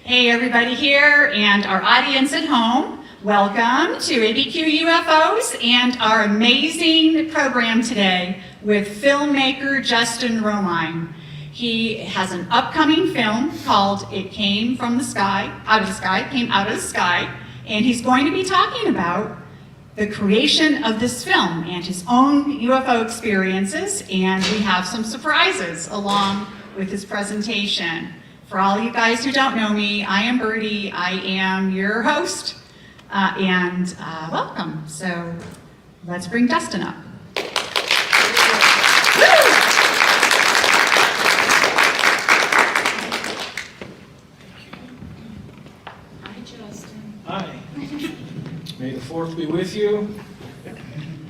Hey everybody here and our audience at home, welcome to ABQ UFOs and our amazing program today with filmmaker Justin Romine. He has an upcoming film called It Came from the Sky, Came Out of the Sky, and he's going to be talking about the creation of this film and his own UFO experiences, and we have some surprises along with his presentation. For all you guys who don't know me, I am Birdie. I am your host, and welcome. So let's bring Dustin up. Hi, Justin. Hi. May the 4th be with you.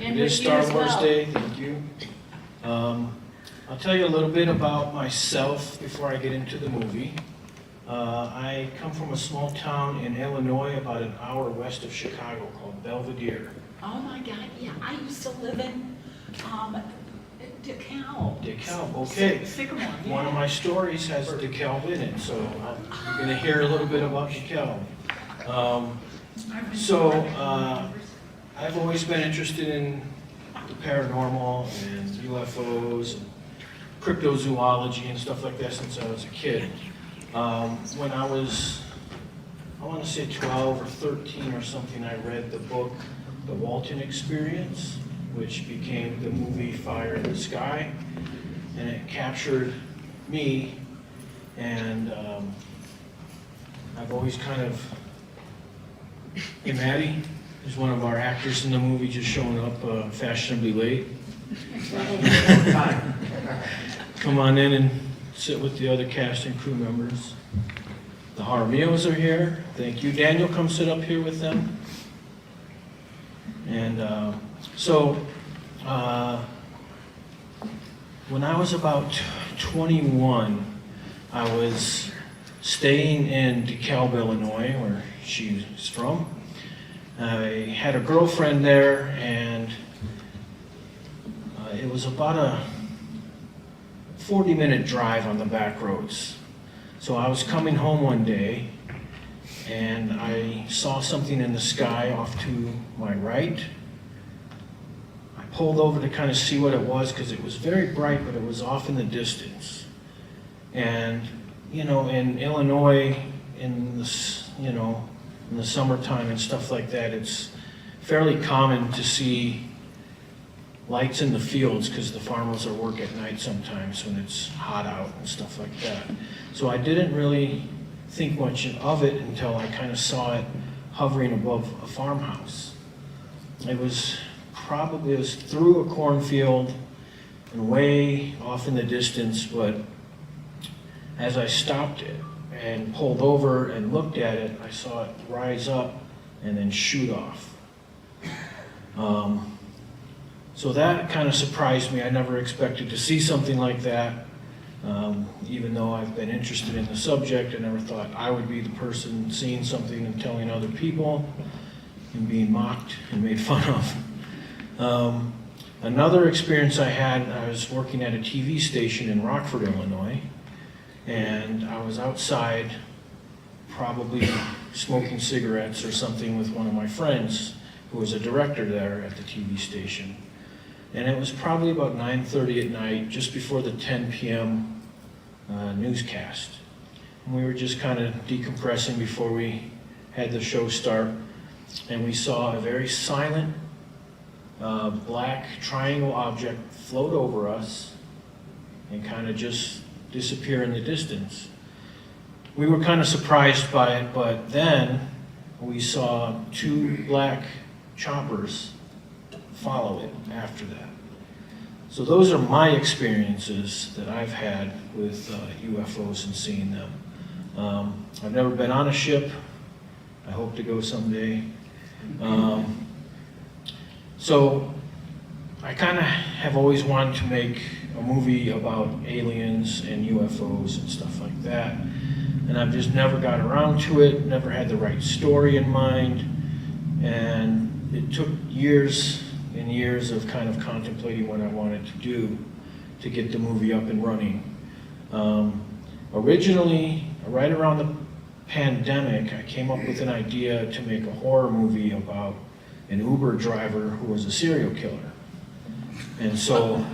And It is with you Star as Wars well. Day. Thank you. I'll tell you a little bit about myself before I get into the movie. I come from a small town in Illinois about an hour west of Chicago called Belvedere. Oh my God, yeah, I used to live in DeKalb. DeKalb, okay. Sycamore, yeah. One of my stories has DeKalb in it, so you're going to hear a little bit about DeKalb. I've always been interested in the paranormal and UFOs and cryptozoology and stuff like that since I was a kid. When I was, I want to say 12 or 13 or something, I read the book, The Walton Experience, which became the movie Fire in the Sky, and it captured me, and I've always kind of, hey Maddie, there's one of our actors in the movie just showing up fashionably late. Come on in and sit with the other cast and crew members. The Jaramillos are here. Thank you. Daniel, come sit up here with them. And when I was about 21, I was staying in DeKalb, Illinois, where she's from. I had a girlfriend there, and it was about a 40-minute drive on the back roads. So I was coming home one day, and I saw something in the sky off to my right. I pulled over to kind of see what it was, because it was very bright, but it was off in the distance. And, you know, in Illinois, in the summertime and stuff like that, it's fairly common to see lights in the fields because the farmers are work at night sometimes when it's hot out and stuff like that. So I didn't really think much of it until I kind of saw it hovering above a farmhouse. It was through a cornfield and way off in the distance, but as I stopped it and pulled over and looked at it, I saw it rise up and then shoot off. So that kind of surprised me. I never expected to see something like that. Even though I've been interested in the subject, I never thought I would be the person seeing something and telling other people and being mocked and made fun of. Another experience I had, I was working at a TV station in Rockford, Illinois, and I was outside probably smoking cigarettes or something with one of my friends who was a director there at the TV station. And it was probably about 9:30 at night, just before the 10 p.m. Newscast. And we were just kind of decompressing before we had the show start. And we saw a very silent black triangle object float over us and kind of just disappear in the distance. We were kind of surprised by it, but then we saw 2 black choppers follow it after that. So those are my experiences that I've had with UFOs and seeing them. I've never been on a ship. I hope to go someday. So I kind of have always wanted to make a movie about aliens and UFOs and stuff like that. And I've just never got around to it, never had the right story in mind. And it took years and years of kind of contemplating what I wanted to do to get the movie up and running. Originally, right around the pandemic, I came up with an idea to make a horror movie about an Uber driver who was a serial killer. And so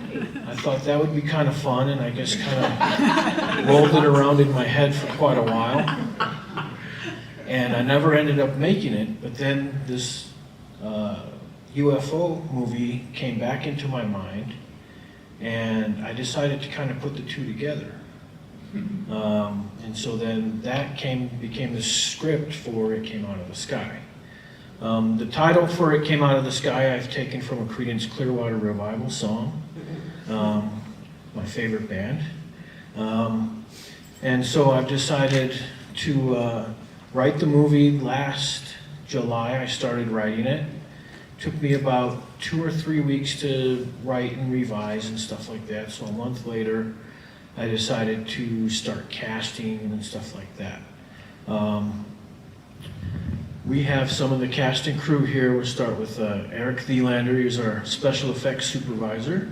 I thought that would be kind of fun, and I just kind of rolled it around in my head for quite a while. And I never ended up making it, but then this UFO movie came back into my mind, and I decided to kind of put the two together. And so then that became the script for It Came Out of the Sky. The title for It Came Out of the Sky I've taken from a Creedence Clearwater Revival song, my favorite band. And so I've decided to write the movie. Last July I started writing it. Took me about 2 or 3 weeks to write and revise and stuff like that. So a month later I decided to start casting and stuff like that. We have some of the cast and crew here. We'll start with Eric Thielander. He's our special effects supervisor.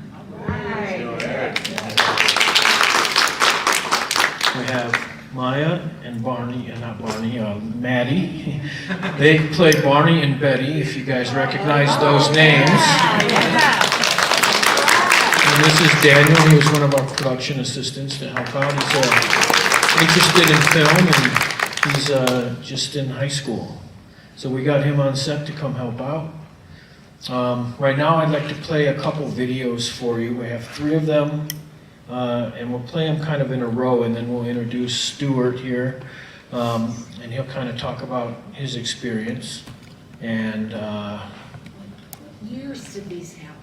We have Maya and Barney, Maddie. They play Barney and Betty, if you guys recognize those names. And this is Daniel. He was one of our production assistants to help out. He's interested in film, and he's just in high school. So we got him on set to come help out. Right now I'd like to play a couple videos for you. We have 3 of them, and we'll play them kind of in a row, and then we'll introduce Stuart here, and he'll kind of talk about his experience. And What years did these happen?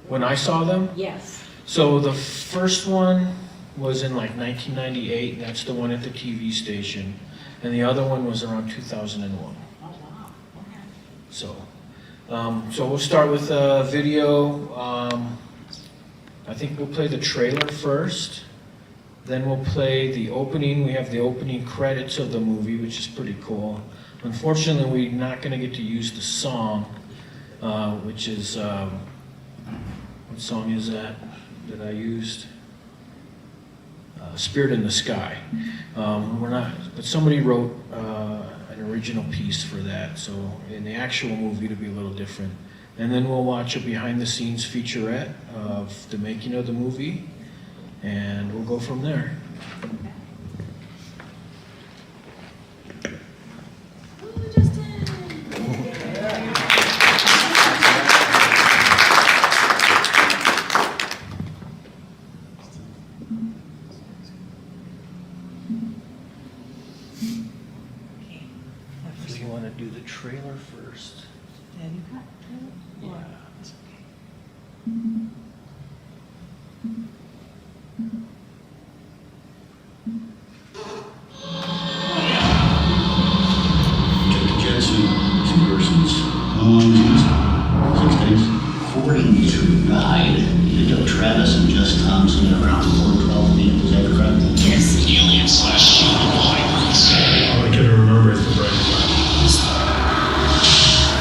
when I saw them, Yes. so the first one was in like 1998, that's the one at the TV station, and the other one was around 2001. Oh, wow. Okay. So we'll start with a video. I think we'll play the trailer first. Then we'll play the opening. We have the opening credits of the movie, which is pretty cool. Unfortunately, we're not going to get to use the song, which is, what song is that I used? Spirit in the Sky. We're not, but somebody wrote an original piece for that, so in the actual movie it'll be a little different. And then we'll watch a behind-the-scenes featurette of the making of the movie, and we'll go from there. Oh, Justin. So you want to do the trailer first? Yeah, you got Yeah. It's okay. Took the jets and 2 persons. How long was it? 6 days. 42 died. Nicolas Travis and Jess Thompson at around 412 feet. Is that correct? Yes. Alien/human hybrids. All I can remember is the bright light.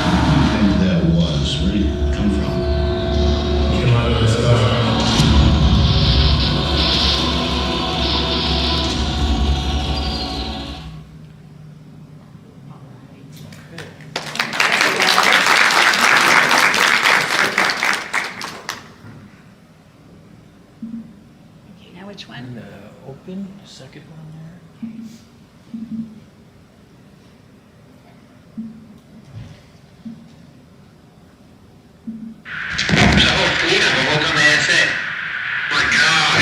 What do you think that was? Where did it come from? Came out of the sky. Okay, now which one? And open, second one there. My God.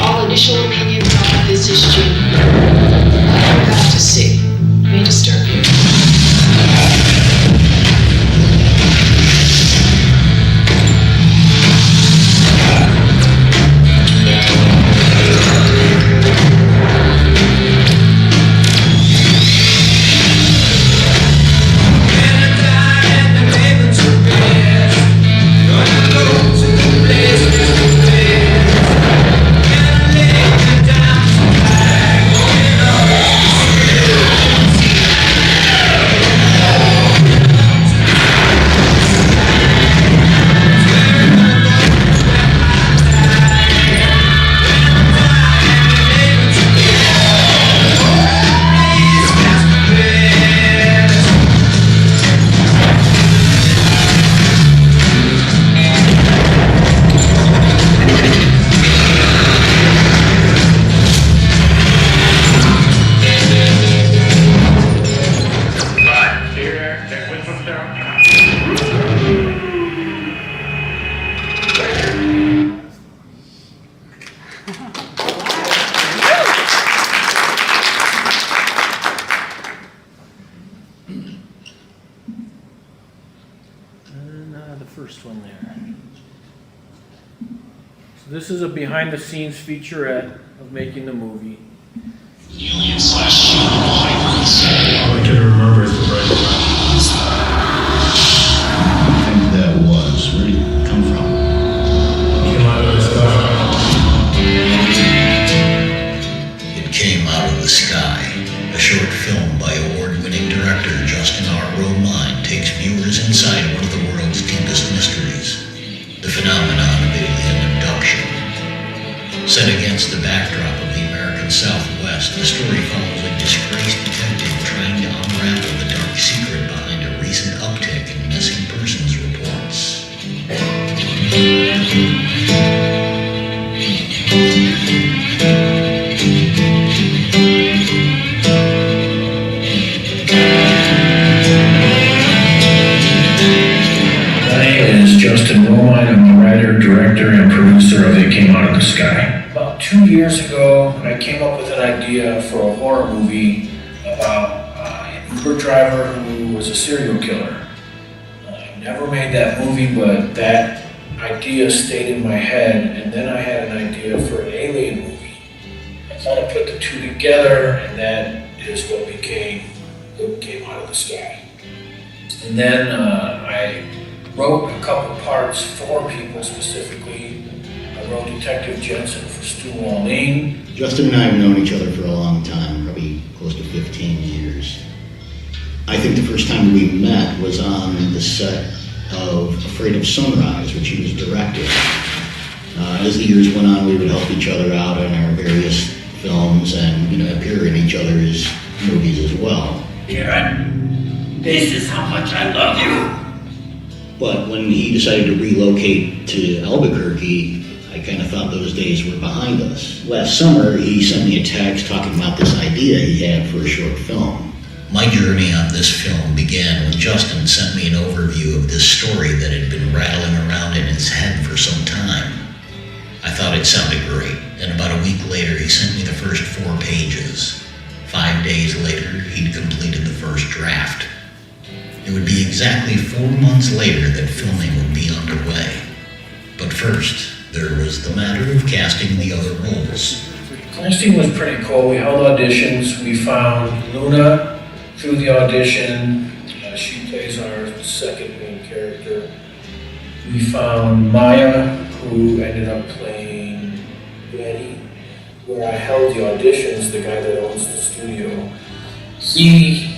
All initial opinions on this issue. What you have to see may disturb you. Gonna go to the place to And the first one there. So this is a behind-the-scenes featurette of making the movie. Alien/human hybrids. All I can remember is the bright light. I think that was. Where did it come from? Came out of the sky. It Came Out of the Sky, a short film by award-winning director Justin Romine takes viewers inside one of the world's deepest mysteries, the phenomenon of alien abduction. Set against the backdrop of the American Southwest, the story follows a disgraced detective trying to unravel the dark secret behind a recent uptick in missing persons reports. My name is Justin Romine. I'm the writer, director, and producer of It Came Out of the Sky. About 2 years ago, I came up with an idea for a horror movie about an Uber driver who was a serial killer. I never made that movie, but that idea stayed in my head, and then I had an idea for an alien movie. I kind of put the two together, and that is what became It Came Out of the Sky. And then I wrote a couple parts for people specifically. I wrote Detective Jensen for Stu Walleen. Justin and I have known each other for a long time, probably close to 15 years. I think the first time we met was on the set of Afraid of Sunrise, which he was directing. As the years went on, we would help each other out in our various films and, appear in each other's movies as well. This is how much I love you. But when he decided to relocate to Albuquerque, I kind of thought those days were behind us. Last summer, he sent me a text talking about this idea he had for a short film. My journey on this film began when Justin sent me an overview of this story that had been rattling around in his head for some time. I thought it sounded great, and about a week later, he sent me the first 4 pages. 5 days later, he'd completed the first draft. It would be exactly 4 months later that filming would be underway. But first, there was the matter of casting the other roles. Casting was pretty cool. We held auditions. We found Luna through the audition. She plays our second main character. We found Maya, who ended up playing Betty. Where I held the auditions, the guy that owns the studio, he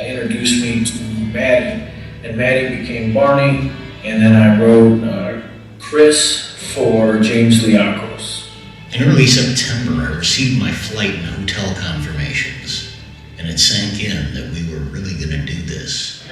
introduced me to Maddie, and Maddie became Barney, and then I wrote Chris for James Liakos. In early September, I received my flight and hotel confirmations, and it sank in that we were really going to do this.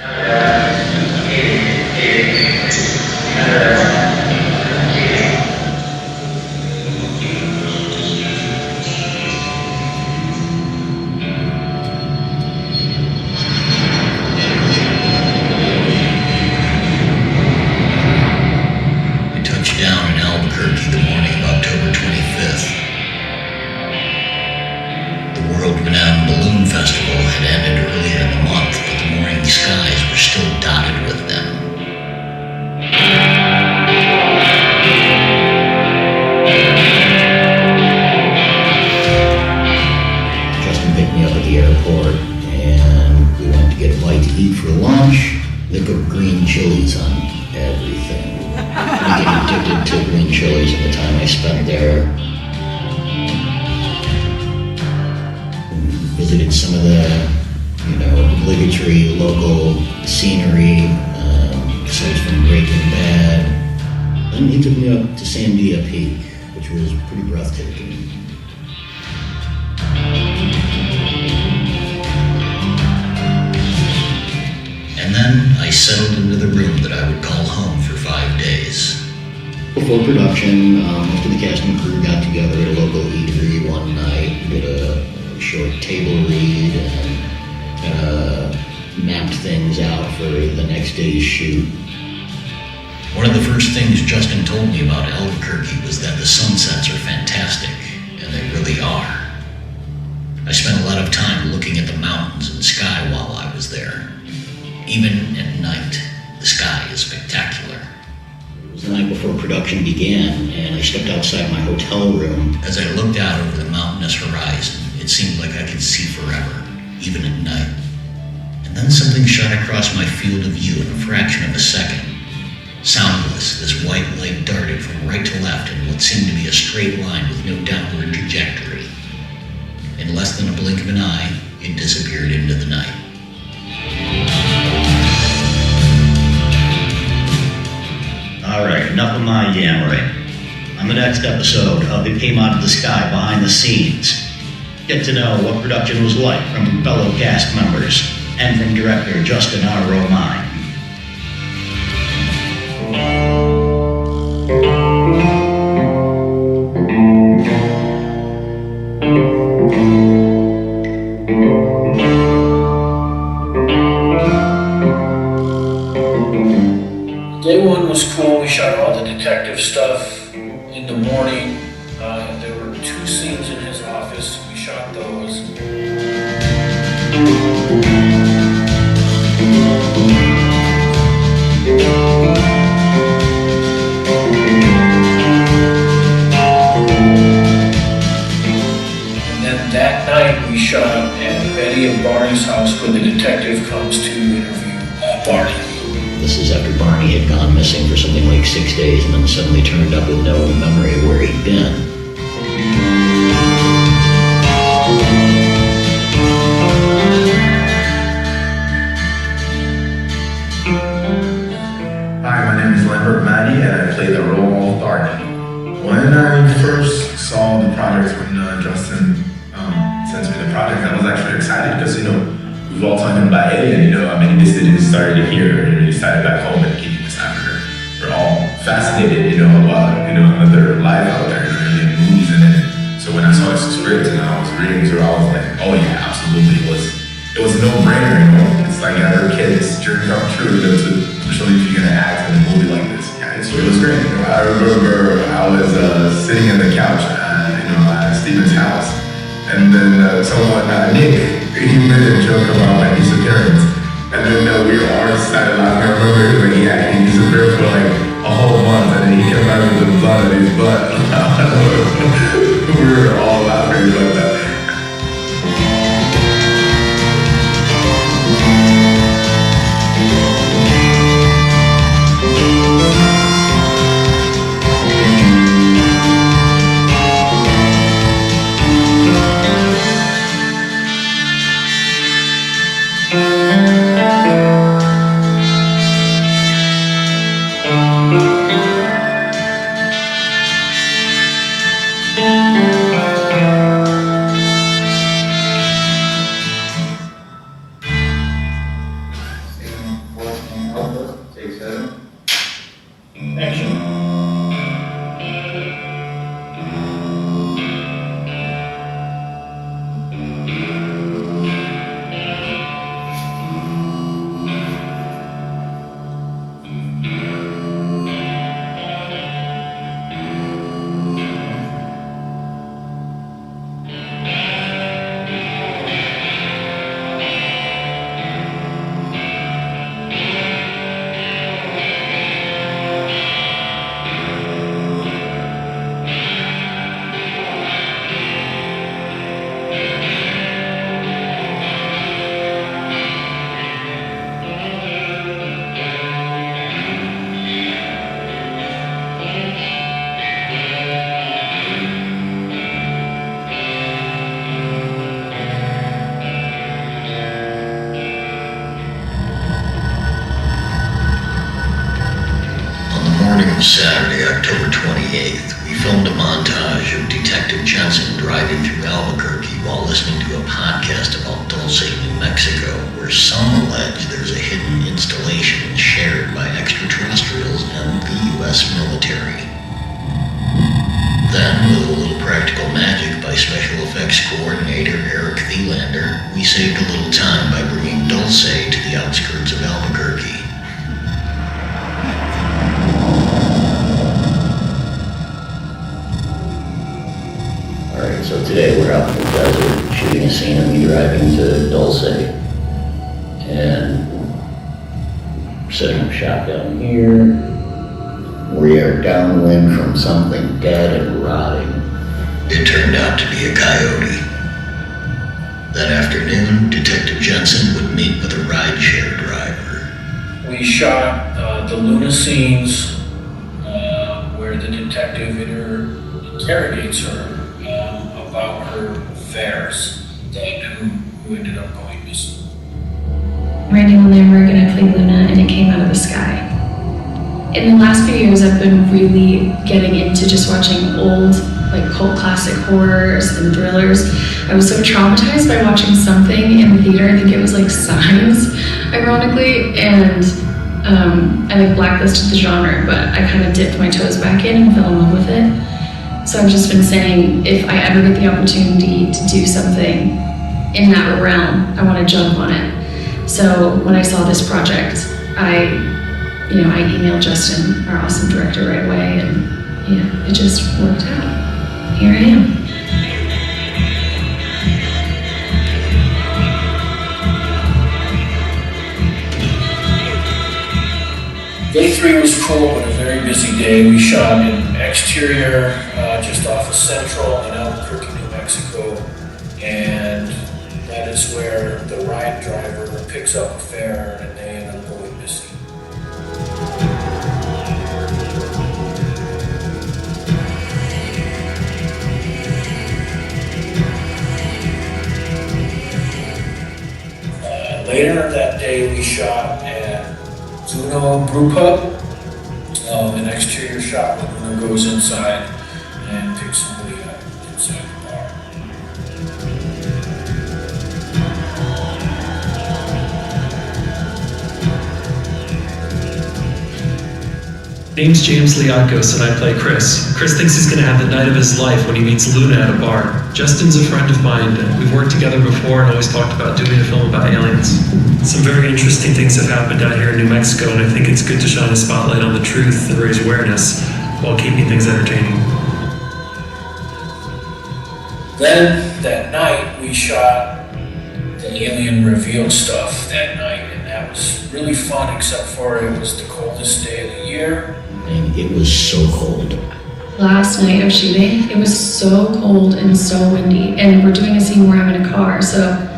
Down in Albuquerque the morning of October 25th. The world-renowned balloon festival had ended earlier in the month, but the morning skies were still dotted with them. Justin picked me up at the airport, and we went to get a bite to eat for lunch. They put green chilies on everything. I get addicted to green chilies in the time I spent there. Visited some of the, obligatory local scenery, sites from Breaking Bad. Then he took me up to Sandia Peak, which was pretty breathtaking. And then I settled into the room that I would call home for 5 days. Before production, most of the cast and crew got together at a local eatery one night, did a short table read, and mapped things out for the next day's shoot. One of the first things Justin told me about Albuquerque was that the sunsets are fantastic. I spent a lot of time looking at the mountains and sky while I was there. Even at night, the sky is spectacular. It was the night before production began, and I stepped outside my hotel room. As I looked out over the mountainous horizon, it seemed like I could see forever, even at night. And then something shot across my field of view in a fraction of a second. Soundless, this white light darted from right to left in what seemed to be a straight line with no downward trajectory. In less than a blink of an eye, it disappeared into the night. Alright, enough of my yammering. On the next episode of It Came Out of the Sky Behind the Scenes, get to know what production was like from fellow cast members and from director Justin R. Romine. Day one was cool. We shot all the detective stuff in the morning. There were 2 scenes in his office. We shot those. And then that night we shot at Betty and Barney's house where the detective comes to interview Barney. This is after Barney had gone missing for something like 6 days and then suddenly turned up with no memory of where he'd been. Hi, my name is Lambert Maddie, and I play the role of Barney. When I first saw the project, when Justin sent me the project, I was actually excited because, we've all talked about Alien, this didn't start here, and it started back home in West Africa. We're all fascinated, about, another life out there, alien movies in it. So when I saw the script and I was reading through, I was like, oh yeah, absolutely. It was a no-brainer, It's like other kids' dream come true, especially if you're gonna act in a movie like this. Yeah, it was great. I remember I was sitting on the couch at Steven's house, and then someone, Nick, he made a joke about my disappearance, and then we all started laughing. I remember he disappeared for like a whole month, and then he came back with the blood on his butt. We were all laughing about that. Saturday, October 28th, we filmed a montage of Detective Jensen driving through Albuquerque while listening to a podcast about Dulce, New Mexico, where some allege there's a hidden installation shared by extraterrestrials and the U.S. military. Then, with a little practical magic by special effects coordinator Eric Thielander, we saved a little time by bringing Dulce to the outskirts of Albuquerque. Alright, so today we're out in the desert shooting a scene of me driving to Dulce. And setting up shop down here. We are downwind from something dead and rotting. It turned out to be a coyote. That afternoon, Detective Jensen would meet with a rideshare driver. We shot the Luna scenes where the detective interrogates her about her affairs who ended up going missing. Randy and I were gonna play Luna and it came out of the sky. In the last few years, I've been really getting into just watching old, like cult classic horrors and thrillers. I was so traumatized by watching something in the theater, I think it was like Signs, ironically, and I like blacklisted the genre, but I kind of dipped my toes back in and fell in love with it. So I've just been saying, if I ever get the opportunity to do something in that realm, I want to jump on it. So when I saw this project, I emailed Justin, our awesome director, right away, and it just worked out. Here I am. Day 3 was cool, but a very busy day. We shot an exterior just off of Central in Albuquerque, New Mexico, and that is where the ride driver picks up a fare and they end up going missing. Later that day, we shot at Zuno Brew Pub, an exterior shot where Luna goes inside and picks somebody up inside the bar. Name's James Liakos and I play Chris. Chris thinks he's going to have the night of his life when he meets Luna at a bar. Justin's a friend of mine, and we've worked together before and always talked about doing a film about aliens. Some very interesting things have happened out here in New Mexico, and I think it's good to shine a spotlight on the truth and raise awareness while keeping things entertaining. Then, that night, we shot the alien reveal stuff that night, and that was really fun, except for it was the coldest day of the year. And it was so cold. Last night of shooting, it was so cold and so windy, and we're doing a scene where I'm in a car, so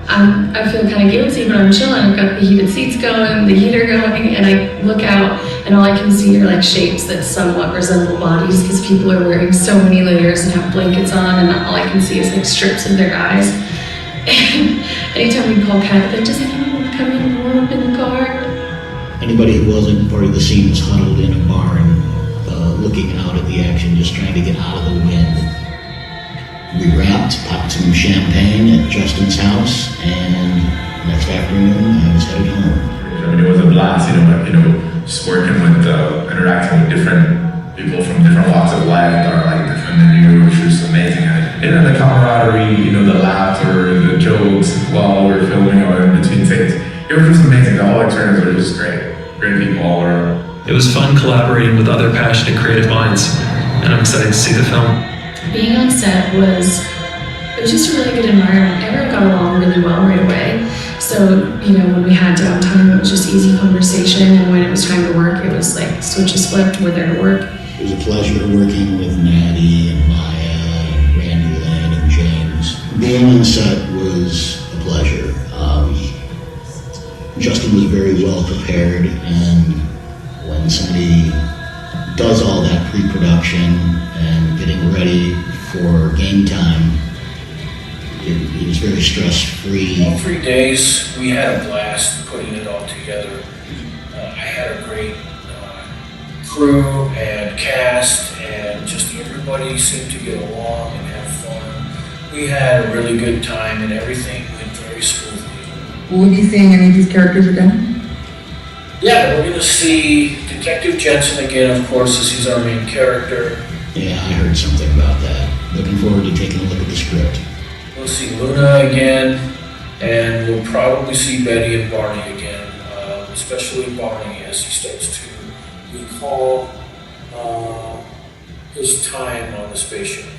I feel kind of guilty, but I'm chilling. I've got the heated seats going, the heater going, and I look out, and all I can see are like shapes that somewhat resemble bodies because people are wearing so many layers and have blankets on, and all I can see is like strips of their eyes. And anytime we call Kat, like, does anyone want to come in and warm up in the car? Anybody who wasn't part of the scene was huddled in a barn, looking out at the action, just trying to get out of the wind. We wrapped, popped some champagne at Justin's house, and next afternoon I was headed home. I mean, it was a blast, just working with, interacting with different people from different walks of life that are like different than you, which was amazing. And the camaraderie, the laughter, the jokes while we were filming or in between takes. It was just amazing. The whole experience was just great. Great people all around. It was fun collaborating with other passionate creative minds, and I'm excited to see the film. Being on set was just a really good environment. Everyone got along really well right away. So, when we had downtime, it was just easy conversation, and when it was time to work, it was like switches flipped, we're there to work. It was a pleasure working with Maddie and Maya and Randy Lynn and James. Being on set was a pleasure. Justin was very well prepared, and when somebody does all that pre-production and getting ready for game time, it was very stress-free. All 3 days, we had a blast putting it all together. I had a great crew and cast, and just everybody seemed to get along and have fun. We had a really good time, and everything went very smoothly. Will we be seeing any of these characters again? Yeah, we're going to see Detective Jensen again, of course, as he's our main character. Yeah, I heard something about that. Looking forward to taking a look at the script. We'll see Luna again, and we'll probably see Betty and Barney again, especially Barney as he starts to recall his time on the spaceship.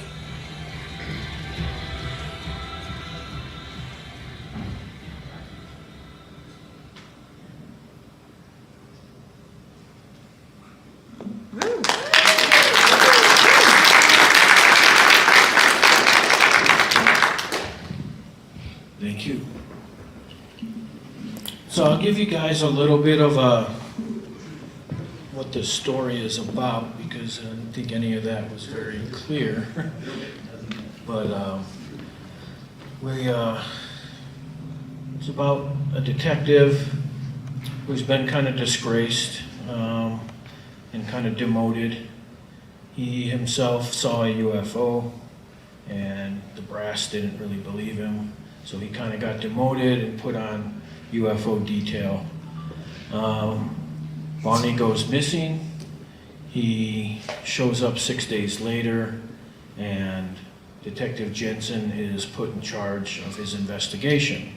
So I'll give you guys a little bit of what the story is about, because I don't think any of that was very clear. But it's about a detective who's been kind of disgraced and kind of demoted. He himself saw a UFO, and the brass didn't really believe him, so he kind of got demoted and put on UFO detail. Barney goes missing. He shows up 6 days later, and Detective Jensen is put in charge of his investigation.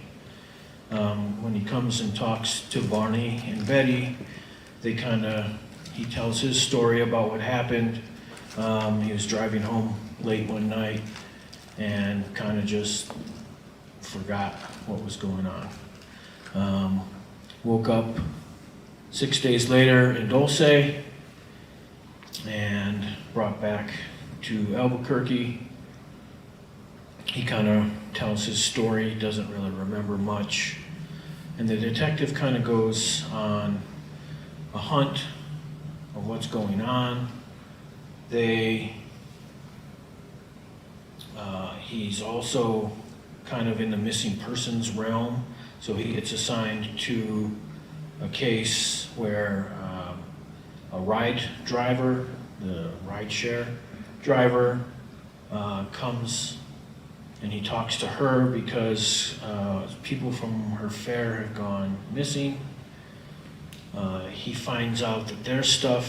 When he comes and talks to Barney and Betty, he tells his story about what happened. He was driving home late one night and kind of just forgot what was going on. Woke up 6 days later in Dulce and brought back to Albuquerque. He kind of tells his story, doesn't really remember much. And the detective kind of goes on a hunt of what's going on. He's also kind of in the missing persons realm, so he gets assigned to a case where a ride driver, the rideshare driver, comes and he talks to her because people from her fare have gone missing. He finds out that their cell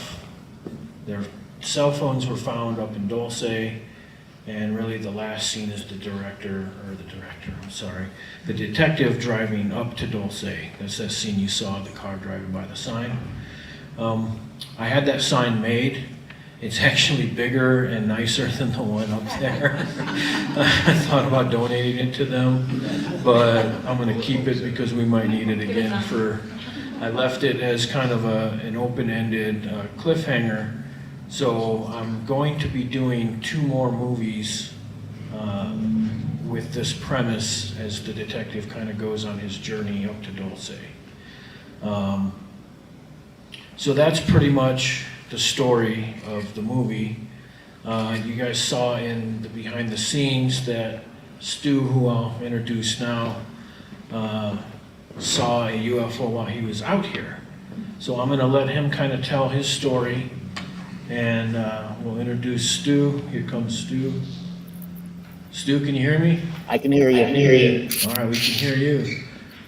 phones were found up in Dulce, and really the last scene is the detective driving up to Dulce. That's that scene you saw, the car driving by the sign. I had that sign made. It's actually bigger and nicer than the one up there. I thought about donating it to them, but I'm gonna keep it because we might need it again I left it as kind of an open-ended cliffhanger. So I'm going to be doing 2 more movies with this premise as the detective kind of goes on his journey up to Dulce. So that's pretty much the story of the movie. You guys saw in the behind the scenes that Stu, who I'll introduce now, saw a UFO while he was out here. So I'm gonna let him kind of tell his story, and we'll introduce Stu. Here comes Stu. Stu, can you hear me? I can hear you. All right, we can hear you.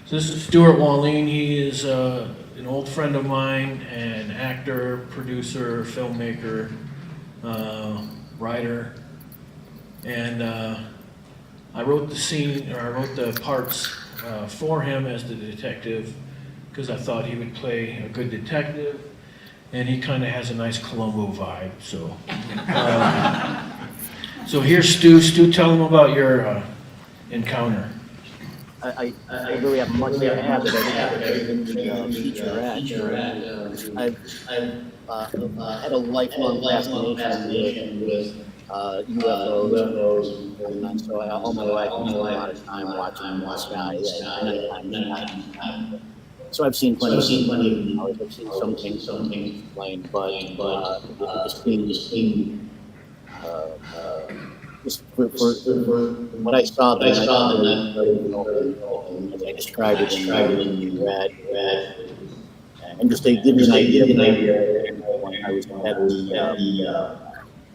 So this is Stuart Wallin. He is an old friend of mine, an actor, producer, filmmaker, writer, and I wrote the parts for him as the detective because I thought he would play a good detective, and he kind of has a nice Columbo vibe. So, so here's Stu. Stu, tell him about your encounter. I really have much to add that I didn't featurette. I've had a lifelong fascination with UFOs, and so all my life I spent a lot of time watching the sky at nighttime. So I've seen plenty of them. I've seen some things explained, but just for what I saw that I described it in red, and just to give you an idea, when I was at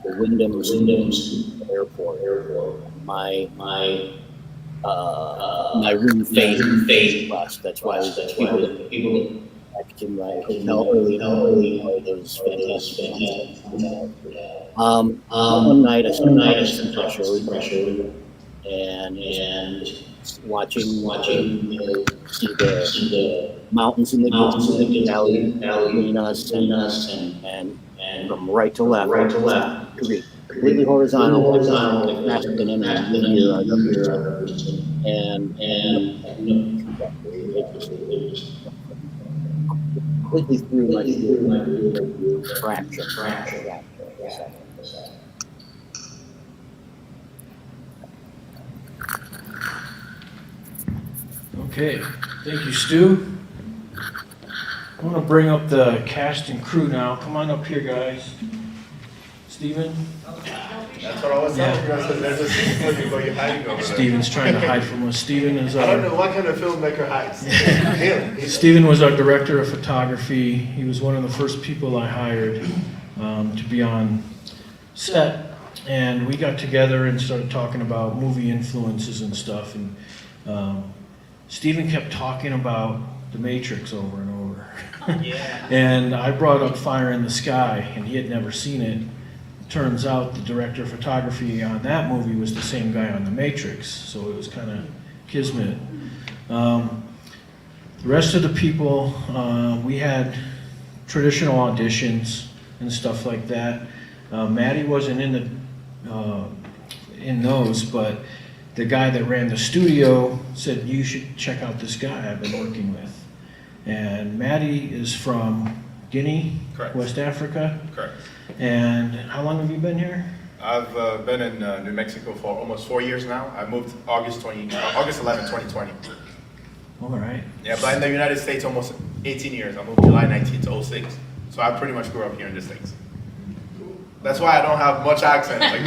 the Wyndham's airport, my room faced west. That's why people back in my hotel early, those fantastic. One night I started pressure and watching see the mountains in the valley between us and from right to left, completely horizontal, faster than any linear I've ever seen. And it just completely threw my fraction. Okay, thank you, Stu. I want to bring up the cast and crew now. Come on up here, guys. Steven? That's what I was telling you. I said, there's a scene for you, but you're hiding over there. Steven's trying to hide from us. Steven is I don't know our, what kind of filmmaker hides. Steven was our director of photography. He was one of the first people I hired to be on set. And we got together and started talking about movie influences and stuff. And Steven kept talking about The Matrix over and over. Yeah. And I brought up Fire in the Sky, and he had never seen it. Turns out the director of photography on that movie was the same guy on The Matrix, so it was kind of kismet. The rest of the people, we had traditional auditions and stuff like that. Maddie wasn't in those, but the guy that ran the studio said, you should check out this guy I've been working with. And Maddie is from Guinea, Correct. West Africa. Correct. And how long have you been here? I've been in New Mexico for almost 4 years now. I moved August 11, 2020. All right. Yeah, but in the United States, almost 18 years. I moved July 19th to 06. So I pretty much grew up here in the States. That's why I don't have much accent. Like,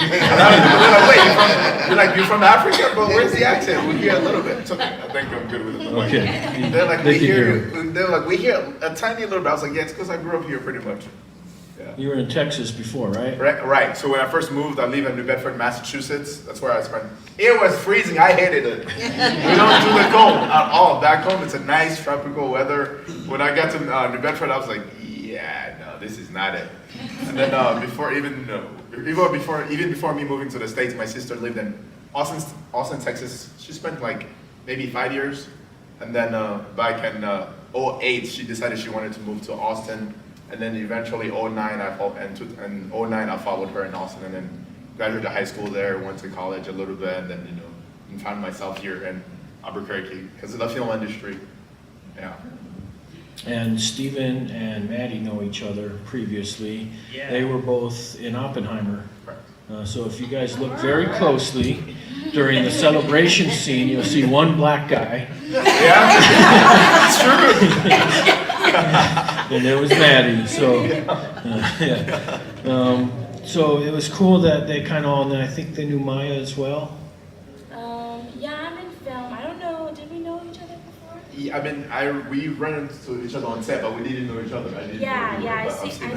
you're from Africa, but where's the accent? We hear a little bit. It's okay. I think I'm good with it. Okay. They're like, They can hear we hear a tiny little bit. I was like, yeah, it's because I grew up here pretty much. Yeah. You were in Texas before, right? Right. So when I first moved, I live in New Bedford, Massachusetts. That's where I spent. It was freezing. I hated it. We don't do the cold at all. Back home, it's a nice tropical weather. When I got to New Bedford, I was like, yeah, no, this is not it. And then even before me moving to the States, my sister lived in Austin, Texas. She spent like maybe 5 years. And then back in 08, she decided she wanted to move to Austin. And then eventually 09, I followed her in Austin and then graduated high school there, went to college a little bit, and then, and found myself here in Albuquerque because of the film industry. Yeah. And Steven and Maddie know each other previously. Yeah. They were both in Oppenheimer. So if you guys look very closely during the celebration scene, you'll see one black guy. Yeah, it's true. And there was Maddie. So, so it was cool that they kind of all, and I think they knew Maya as well. Yeah, I'm in film. I don't know, did we know each other before? Yeah, we ran into each other on set, but we didn't know each other. I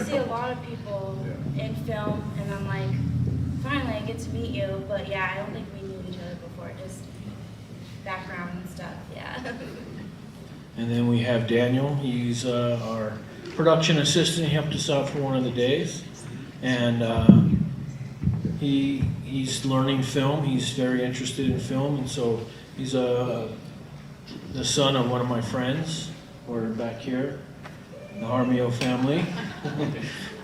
see a lot of people in film, and I'm like, finally I get to meet you, but yeah, I don't think we knew each other before, just background and stuff, yeah. And then we have Daniel. He's our production assistant. He helped us out for one of the days. And he's learning film. He's very interested in film. And so he's the son of one of my friends. We're back here, the Armio family.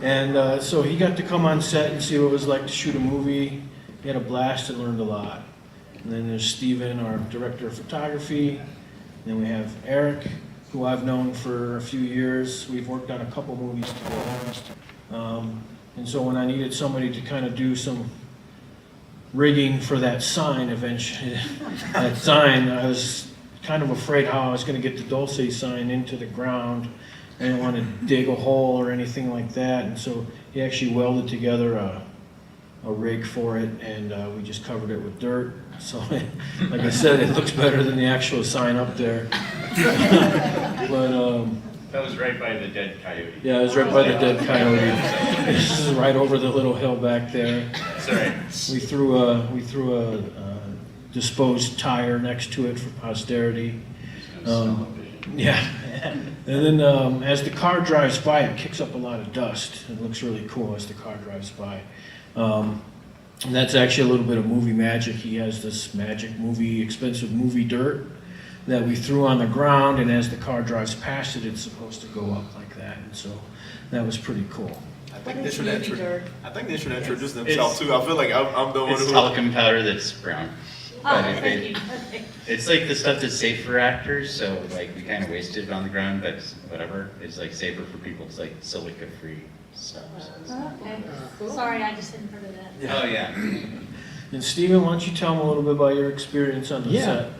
And so he got to come on set and see what it was like to shoot a movie. He had a blast and learned a lot. And then there's Steven, our director of photography. Then we have Eric, who I've known for a few years. We've worked on a couple movies together. And so when I needed somebody to kind of do some rigging for that sign eventually, I was kind of afraid how I was going to get the Dulce sign into the ground. I didn't want to dig a hole or anything like that. And so he actually welded together a rig for it, and we just covered it with dirt. So, like I said, it looks better than the actual sign up there. But that was right by the dead coyote. Yeah, it was right by the dead coyote. This is right over the little hill back there. Sorry. We threw a disposed tire next to it for posterity. Yeah. And then as the car drives by, it kicks up a lot of dust. It looks really cool as the car drives by. And that's actually a little bit of movie magic. He has this magic movie, expensive movie dirt that we threw on the ground, and as the car drives past it, it's supposed to go up like that. And so that was pretty cool. I think they should introduce themselves too. I feel like I'm the one who... It's talcum powder that's brown. Thank you. It's like the stuff that's safe for actors, so like we kind of wasted it on the ground, but whatever. It's like safer for people. It's like silica-free stuff. Okay. Sorry, I just hadn't heard of that. Oh yeah. And Steven, why don't you tell them a little bit about your experience on the set?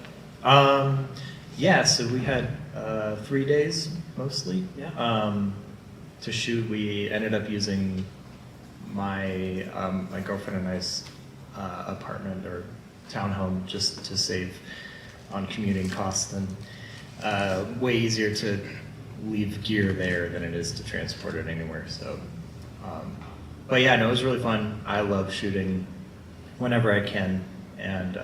Yeah, so we had 3 days mostly. Yeah. To shoot, we ended up using my my girlfriend and I's apartment or townhome just to save on commuting costs, and way easier to leave gear there than it is to transport it anywhere. So, but yeah, no, it was really fun. I love shooting whenever I can, and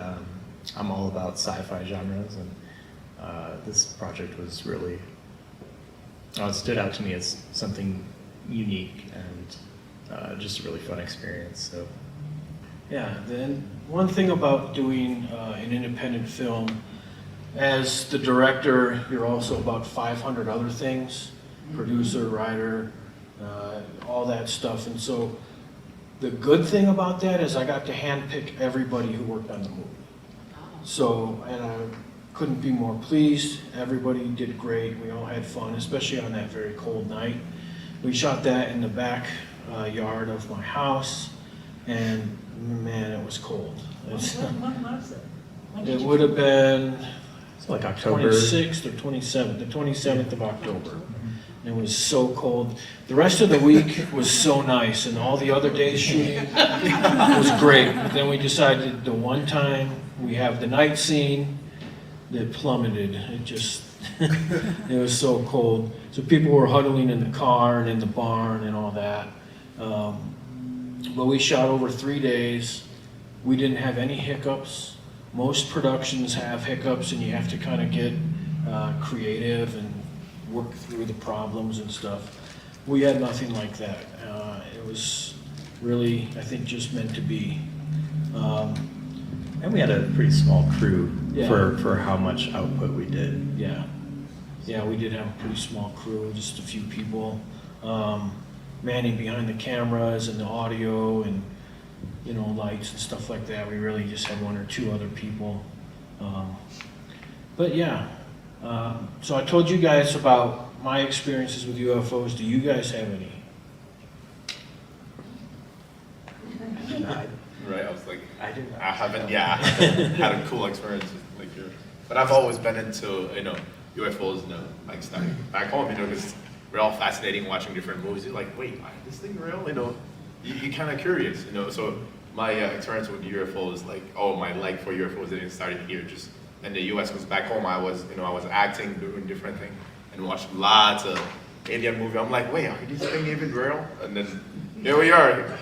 I'm all about sci-fi genres, and this project was really, it stood out to me as something unique and just a really fun experience. So, yeah, then one thing about doing an independent film, as the director, you're also about 500 other things, producer, writer, all that stuff. And so the good thing about that is I got to handpick everybody who worked on the movie. So, and I couldn't be more pleased. Everybody did great. We all had fun, especially on that very cold night. We shot that in the back yard of my house, and man, it was cold. When was it? It would have been like October 26th or 27th, the 27th of October. And it was so cold. The rest of the week was so nice, and all the other days shooting was great. But then we decided the one time we have the night scene that plummeted. It just, it was so cold. So people were huddling in the car and in the barn and all that. But we shot over 3 days. We didn't have any hiccups. Most productions have hiccups, and you have to kind of get creative and work through the problems and stuff. We had nothing like that. It was really, I think, just meant to be. And we had a pretty small crew Yeah. for how much output we did. Yeah. Yeah, we did have a pretty small crew, just a few people manning behind the cameras and the audio and, you know, lights and stuff like that. We really just had one or two other people. But yeah, so I told you guys about my experiences with UFOs. Do you guys have any? Right, I was like, I didn't. I haven't had a cool experience like yours. But I've always been into, UFOs, like stuff back home, because we're all fascinating watching different movies. You're like, wait, is this thing real? You're kind of curious, So my experience with UFOs, my like for UFOs didn't start here just in the US, because back home I was acting, doing different things, and watched lots of alien movies. I'm like, wait, are these things even real? And then here we are.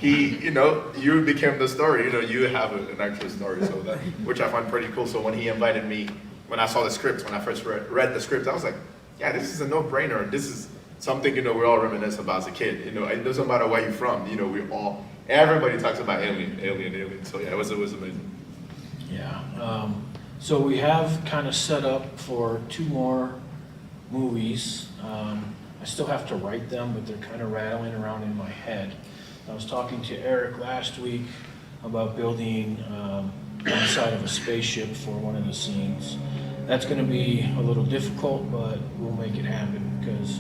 You became the story. You have an actual story, so that, which I find pretty cool. So when he invited me, when I saw the script, when I first read the script, I was like, yeah, this is a no-brainer. This is something we all reminisce about as a kid. It doesn't matter where you're from. Everybody talks about alien. So yeah, it was amazing. Yeah. So we have kind of set up for 2 more movies. I still have to write them, but they're kind of rattling around in my head. I was talking to Eric last week about building one side of a spaceship for one of the scenes. That's going to be a little difficult, but we'll make it happen, because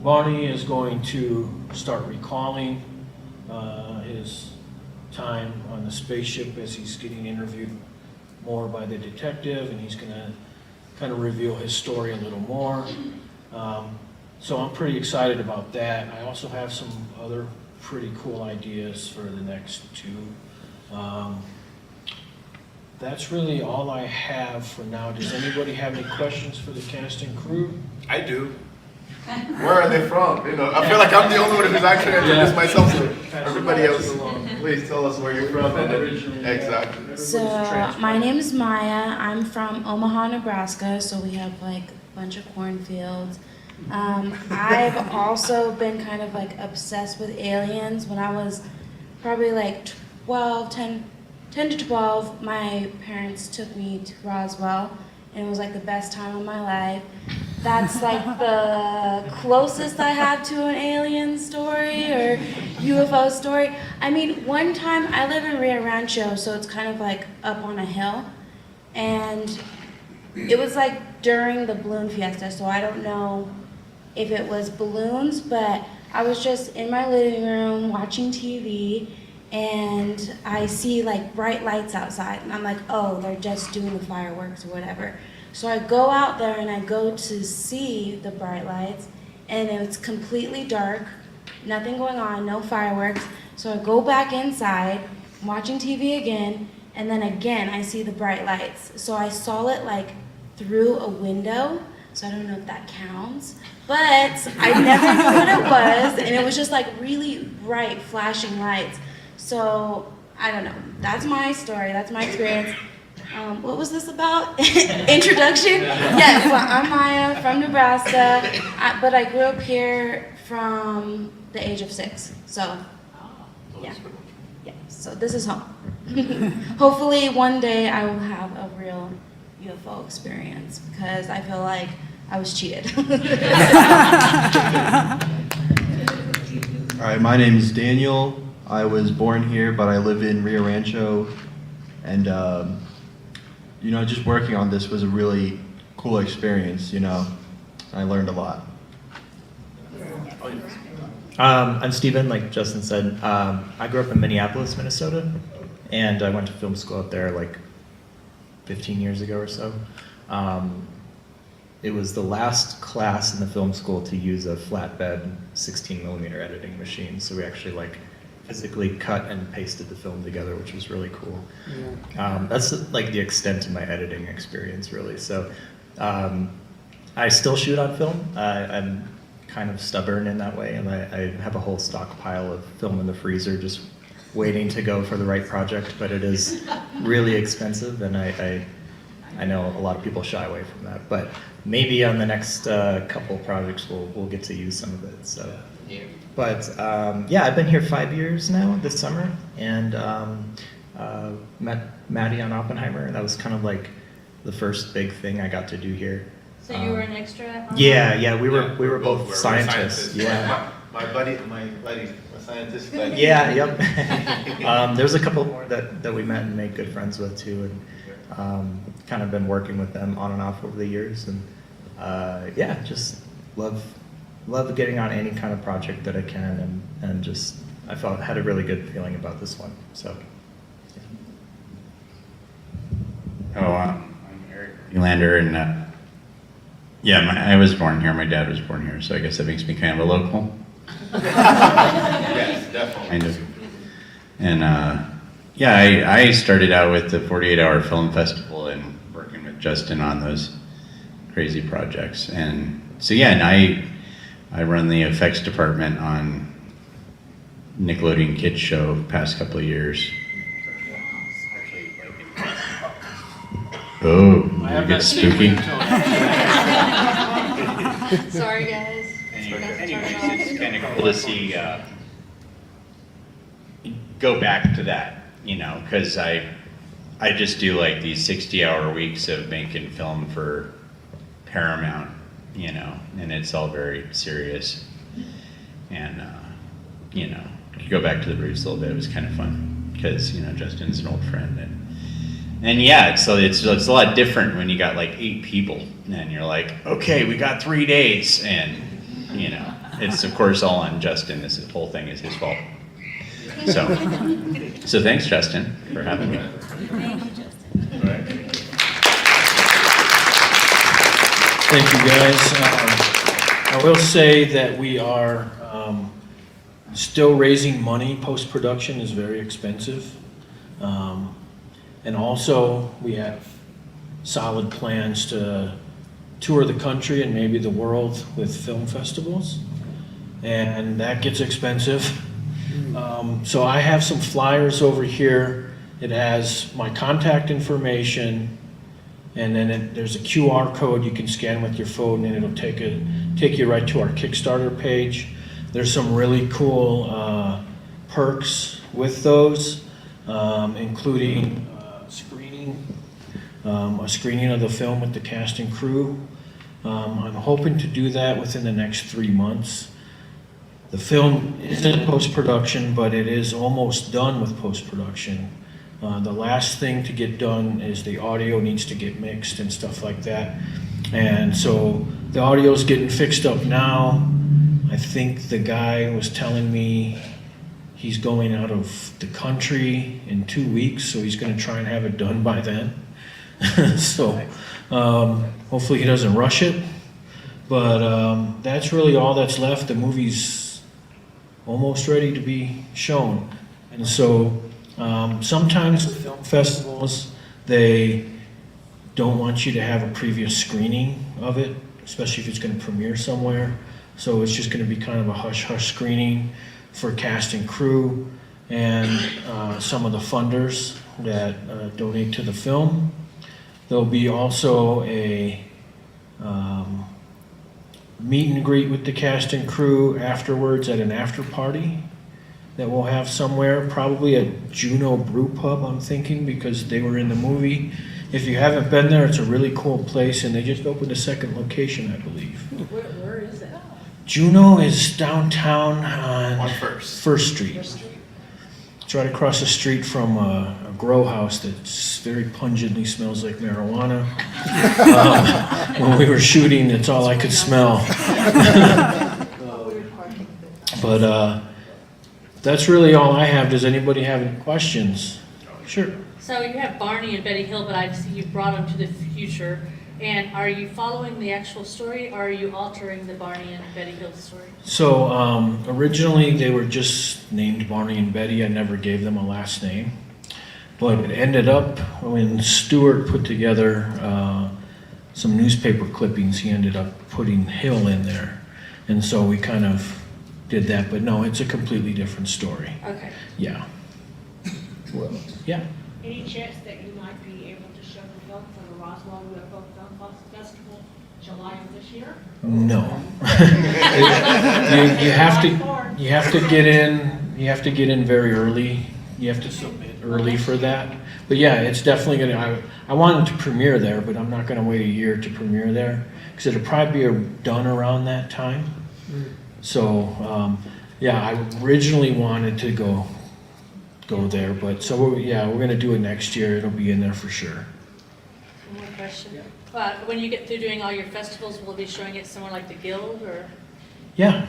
Bonnie is going to start recalling his time on the spaceship as he's getting interviewed more by the detective, and he's going to kind of reveal his story a little more. So I'm pretty excited about that. I also have some other pretty cool ideas for the next 2. That's really all I have for now. Does anybody have any questions for the cast and crew? I do. Where are they from? I feel like I'm the only one who's actually introduced myself to everybody else. Please tell us where you're from. Exactly. So my name is Maya. I'm from Omaha, Nebraska. So we have a bunch of cornfields. I've also been kind of obsessed with aliens. When I was probably 10 to 12, my parents took me to Roswell, and it was the best time of my life. That's the closest I have to an alien story or UFO story. I mean, one time I live in Rio Rancho, so it's kind of up on a hill, and it was during the balloon fiesta, so I don't know if it was balloons, but I was just in my living room watching TV, and I see bright lights outside, and I'm like, oh, they're just doing the fireworks or whatever. So I go out there and I go to see the bright lights, and it's completely dark, nothing going on, no fireworks. So I go back inside, I'm watching TV again, and then again I see the bright lights. So I saw it like through a window, so I don't know if that counts, but I never knew what it was, and it was just like really bright flashing lights. So I don't know, that's my story, that's my experience. What was this about? Introduction? Yes, well, I'm Maya from Nebraska, but I grew up here from the age of 6. So, yeah. So this is home. Hopefully one day I will have a real UFO experience because I feel like I was cheated. All right, my name is Daniel. I was born here, but I live in Rio Rancho, and just working on this was a really cool experience. I learned a lot. I'm Steven, like Justin said. I grew up in Minneapolis, Minnesota, and I went to film school up there like 15 years ago or so. It was the last class in the film school to use a flatbed 16mm editing machine, so we actually physically cut and pasted the film together, which was really cool. Yeah. That's the extent of my editing experience, really. So I still shoot on film. I'm kind of stubborn in that way, and I have a whole stockpile of film in the freezer just waiting to go for the right project, but it is really expensive, and I know a lot of people shy away from that, but maybe on the next couple projects we'll get to use some of it. So. But I've been here 5 years now this summer, and met Maddie on Oppenheimer, and that was kind of like the first big thing I got to do here. So you were an extra? Yeah, we were both scientists. Yeah. My buddy, my scientist buddy. Yeah, yep. There's a couple more that we met and made good friends with too, and kind of been working with them on and off over the years, and just love getting on any kind of project that I can, and just I had a really good feeling about this one. So. I'm Eric Elander, and I was born here. My dad was born here, so I guess that makes me kind of a local. Yes, definitely. Kind of. And I started out with the 48-hour film festival and working with Justin on those crazy projects, and so and I run the effects department on Nickelodeon Kids Show the past couple of years. Oh, did it get spooky? Sorry, guys. Anyways, it's kind of cool to see, go back to that, because I just do these 60-hour weeks of making film for Paramount, and it's all very serious. And, to go back to the roots a little bit, it was kind of fun, because, Justin's an old friend, so it's a lot different when you got 8 people, and you're like, okay, we got 3 days, and, it's of course all on Justin. This whole thing is his fault. So thanks, Justin, for having me. Thank you, Justin. All right. Thank you, guys. I will say that we are still raising money. Post-production is very expensive. And also, we have solid plans to tour the country and maybe the world with film festivals. And that gets expensive. So I have some flyers over here. It has my contact information, and then there's a QR code you can scan with your phone, and it'll take you right to our Kickstarter page. There's some really cool perks with those, including a screening of the film with the cast and crew. I'm hoping to do that within the next 3 months. The film is in post-production, but it is almost done with post-production. The last thing to get done is the audio needs to get mixed and stuff like that. And so the audio's getting fixed up now. I think the guy was telling me he's going out of the country in 2 weeks, so he's gonna try and have it done by then. So hopefully he doesn't rush it. But that's really all that's left. The movie's almost ready to be shown. And so sometimes film festivals, they don't want you to have a previous screening of it, especially if it's going to premiere somewhere. So it's just going to be kind of a hush-hush screening for cast and crew and some of the funders that donate to the film. There'll be also a meet and greet with the cast and crew afterwards at an after party that we'll have somewhere, probably at Juno Brew Pub, I'm thinking, because they were in the movie. If you haven't been there, it's a really cool place, and they just opened a second location, I believe. Where is it? Juno is downtown on First Street. First Street. It's right across the street from a grow house that very pungently smells like marijuana. When we were shooting, that's all I could smell. But that's really all I have. Does anybody have any questions? Sure. So you have Barney and Betty Hill, but I see you've brought them to the future. And are you following the actual story, or are you altering the Barney and Betty Hill story? So originally they were just named Barney and Betty. I never gave them a last name. But it ended up when Stuart put together some newspaper clippings, he ended up putting Hill in there. And so we kind of did that. But no, it's a completely different story. Okay. Yeah. Well, yeah. Any chance that you might be able to show the film for the Roswell UFO Film Festival, July of this year? No. you have to get in. You have to get in very early. You have to submit early for that. But yeah, it's definitely gonna. I want it to premiere there, but I'm not gonna wait a year to premiere there because it'll probably be done around that time. So yeah, I originally wanted to go there, but so we're gonna do it next year. It'll be in there for sure. One more question. When you get through doing all your festivals, will be showing it somewhere like the Guild, or? Yeah,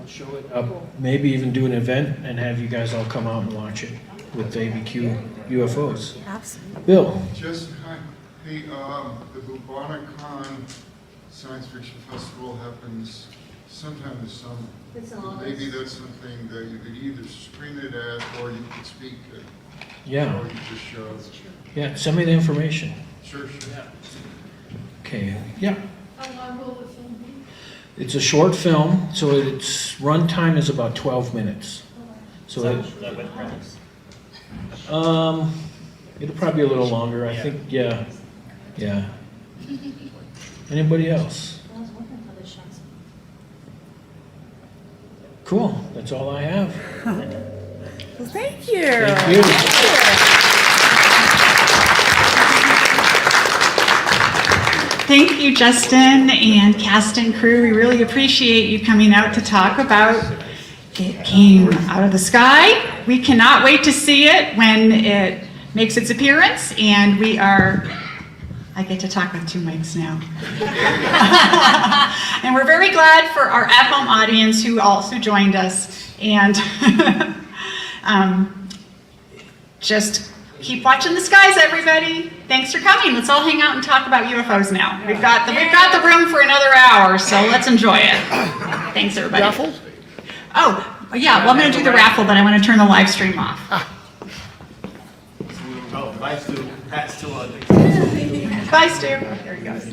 I'll show it up. Maybe even do an event and have you guys all come out and watch it with ABQ UFOs. Absolutely. Bill. Justin, hi. Hey, the Bubonicon Science Fiction Festival happens sometime this summer. It's in August. Maybe that's something that you could either screen it at or you could speak at. Yeah. Or you just show. Yeah, send me the information. Sure. Yeah. Okay, yeah. How long will the film be? It's a short film, so its runtime is about 12 minutes. So it'll probably be a little longer, I think, yeah. Anybody else? I was wondering how they shot some. Cool, that's all I have. Well, thank you. Thank you. Thank you, Justin and cast and crew. We really appreciate you coming out to talk about It Came Out of the Sky. We cannot wait to see it when it makes its appearance, and I get to talk with two mics now. And we're very glad for our at-home audience who also joined us, and just keep watching the skies, everybody. Thanks for coming. Let's all hang out and talk about UFOs now. We've got the room for another hour, so let's enjoy it. Thanks, everybody. Raffle? Oh, yeah, well, I'm going to do the raffle, but I want to turn the live stream off. Oh, bye, Stu. Pat's still on. Bye, Stu. There he goes.